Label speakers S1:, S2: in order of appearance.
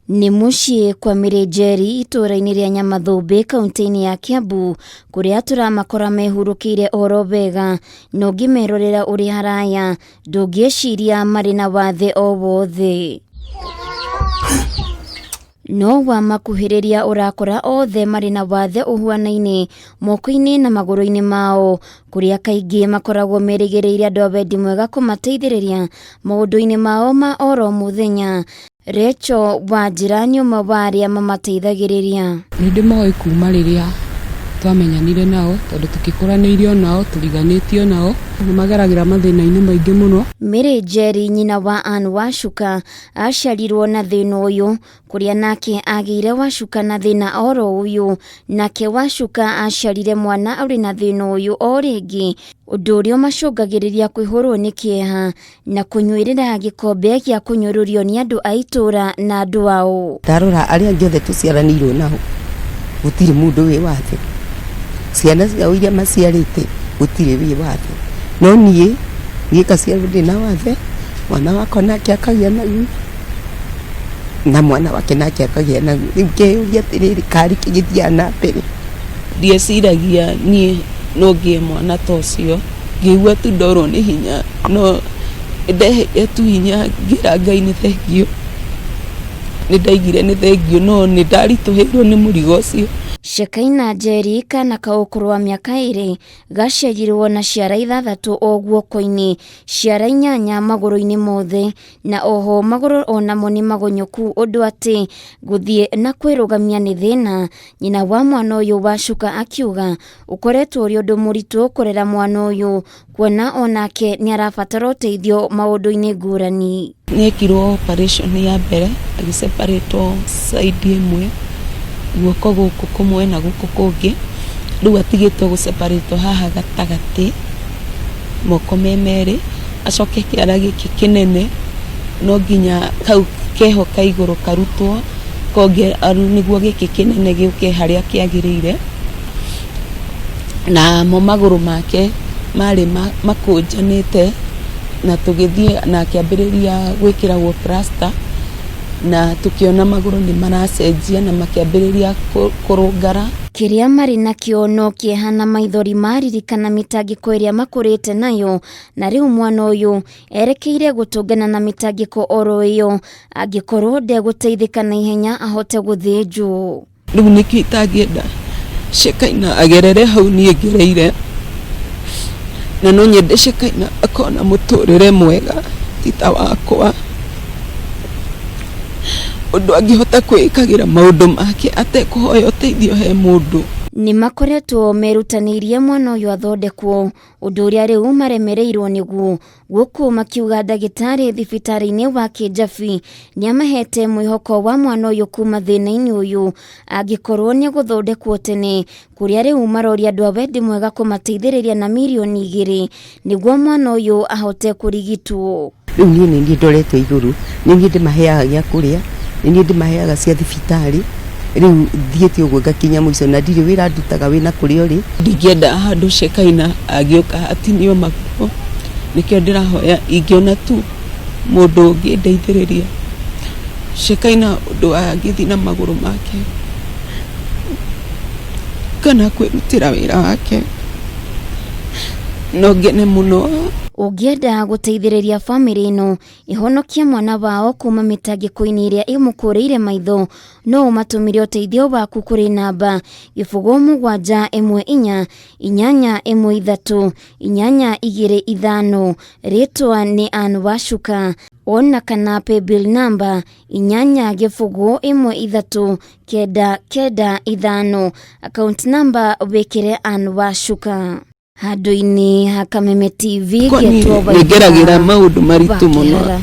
S1: Ni muciĩ kwa Mary Njeri itũra-inĩ rĩa Nyamathũmbĩ kaunti-inĩ ya Kiambu kũrĩa tũramakora mehurũkĩire oro wega no ngĩmerorera ũrĩa haraya ndũngĩeciria marĩ na wathe o wothe. No wamakuhĩrĩria ũrakora othe marĩ na wathe ũhuanaine moko-inĩ na magũrũ-inĩ mao kũrĩa kaingĩ makoragwo merĩgĩrĩire andũ a wendi mwega kũmateithĩrĩria maũndũ-inĩ mao ma oro mũthenya. Recho Wanjira nĩ ũmwe wa arĩa mamateithagĩrĩria.
S2: Nĩndĩmoĩ kuma rĩrĩa twamenyanire nao tondũ tũkĩkũranĩirio nao tũriganĩtio nao nĩmageragĩra mathĩna-inĩ maingĩ mũno.
S1: Mary Njeri nyina wa Anne Wacuka aciarirwo na thĩna ũyũ kũrĩa nake agĩire Wacuka na thĩna oro ũyũ, nake Wacuka aciarire mwana arĩ na thĩna ũyũ o rĩngĩ, ũndũ ũrĩa macũngagĩrĩria kwĩhũrwo nĩ kĩeha na kũnyuĩrĩra gĩkombe gĩa kũnyũrũrio nĩ andũ a itũra na andũ ao.
S3: Ndarora arĩa angĩ othe tũciaranĩirwo nao gũtirĩ mũndũ wĩ wathe, ciana ciao iria maciarĩte gũtirĩ wĩ wathe, no niĩ ngaciarwo ndĩna wathe, mwana wakwa nake akagĩa naguo na mwana wake nake akagĩa naguo. Rĩu ngeyũria atĩrĩrĩ, karĩ kĩgĩthiaga na mbere?
S4: Ndieciragia niĩ no ngĩe mwana ta ũcio, ngĩigua tu ndorwo nĩ hinya, no ndeheire tu hinya ngĩra Ngai nĩ thengio. Nĩndaigire nĩ thengio no nĩndaritũhĩirwo nĩ mũrigo ũcio.
S1: Shekaina Njeri kana kaũkũrũ wa mĩaka 2 gaciarirwo na ciara 6 o guoko-inĩ, ciara 8 magũrũ-inĩ mothe, na oho magũrũ onamo nĩ magonyũku ũndũ atĩ gũthiĩ na kwĩrũgamia nĩ thĩna. Nyina wa mwana ũyũ Wacuka akiuga ũkoretwo ũrĩ ũndũ mũritũ kũrera mwana ũyũ kuona onake nĩ arabatara ũteithio maũndũ-inĩ ngũrani.
S4: Nĩekirwo operation ya mbere agĩseparatwo side ĩmwe, guoko gũkũ kũmwe na gũkũ kũngĩ, rĩu atigĩtwo gũseparatwo haha gatagatĩ moko merĩ, acoke kĩara gĩkĩ kĩnene no nginya kau keho ka igũrũ karutwo konge nĩguo gĩkĩ kĩnene gĩũke harĩa kĩagĩrĩire, na mo magũrũ make marĩ makũnjanĩte na tũgĩthiĩ na akĩambĩrĩria gwĩkĩragwo plaster na tukiona magũrũ nĩ maracenjia na makĩambĩrĩria kũrũngara.
S1: Kĩrĩa marĩ nakĩo no kĩeha na maithori maririkana mĩtangĩko ĩrĩa makũrĩte nayo, na rĩu mwana ũyũ erekeire gũtũngana na mĩtangĩko oro ĩyo angĩkorwo ndegũteithĩka na ihenya ahote gũthĩnjwo.
S4: Rĩu nĩkĩo itangĩenda Shekaina agerere hau niĩ ngereire, na no nyende Shekaina akona mũtũrĩre mwega tita wakwa, ũndũ angĩhota kwĩkagĩra maũndũ make atekũhoya ũteithio he mũndũ.
S1: Nĩ makoretwo merutanĩirie mwana ũyũ athondekwo, ũndũ ũrĩa rĩu maremereirwo nĩguo, gũkũ makiuga ndagĩtarĩ thibitarĩ-inĩ wa Kĩjabi nĩamahete mwĩhoko wa mwana ũyũ kuma thĩna-inĩ ũyũ angĩkorwo nĩ gũthondekwo tene, kũrĩa rĩu maroria andũ a wendi mwega kũmateithĩrĩria na mirioni 2 nĩguo mwana ũyũ ahote kũrigitwo.
S3: Rĩu niĩ nĩ ndoretwo igũrũ, nĩ ndĩmaheaga gĩa kũrĩa, nĩ ndĩmaheaga cia thibitarĩ, rĩu thiĩte ũguo ngakinya mũico na ndirĩ wĩra ndutaga wĩna kũrĩa ũrĩ.
S4: Ndingĩenda handũ Shekaina agĩũka hatinio magũrũ, nĩkĩo ndĩrahoya ingĩona tu mũndũ ũngĩndeithĩrĩria Shekaina ũndũ angĩthiĩ na magũrũ make kana kwĩrutĩra wĩra wake no ngene mũno.
S1: Ũngĩenda gũteithĩrĩria bamĩrĩ ĩno ihonokie mwana wao kuma mĩtangĩko-inĩ ĩrĩa ĩmũkũrĩire maitho, no ũmatũmĩre ũteithio waku kũrĩ namba 0714811385. Rĩtwa nĩ Anne Wacuka, ona kana paybill namba 8413995, account namba wĩkĩre Anne Wacuka. Handũ-inĩ ha Kameme TV
S4: ngeragĩra maũndũ maritũ mũno.